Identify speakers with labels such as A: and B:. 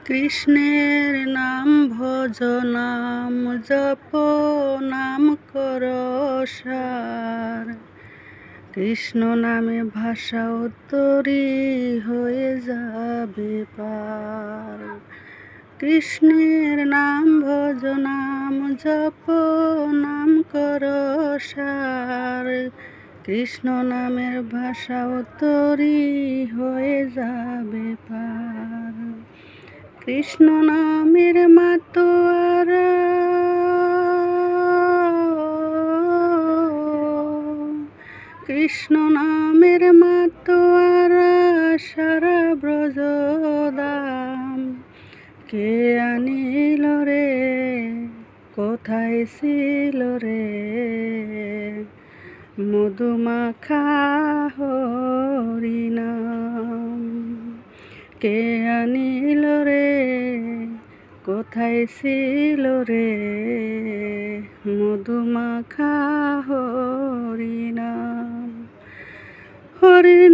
A: কৃষ্ণের নাম ভজ নাম জপ নাম কর সার। কৃষ্ণ নামে ভাষা উত্তরি হয়ে যাবে পার। কৃষ্ণের নাম ভজ নাম জপ নাম কর সার। কৃষ্ণ নামের ভাষা উত্তরি হয়ে যাবে পার। কৃষ্ণ নামের মাতোয়ারা কৃষ্ণ নামের মাতোয়ারা সারা ব্রজদাম। কে আনিল রে কোথায় ছিল রে মধুমাখা হরিনাম। কে আনিল রে কোথায় ছিল রে মধুমাখা হরিনাম। হরির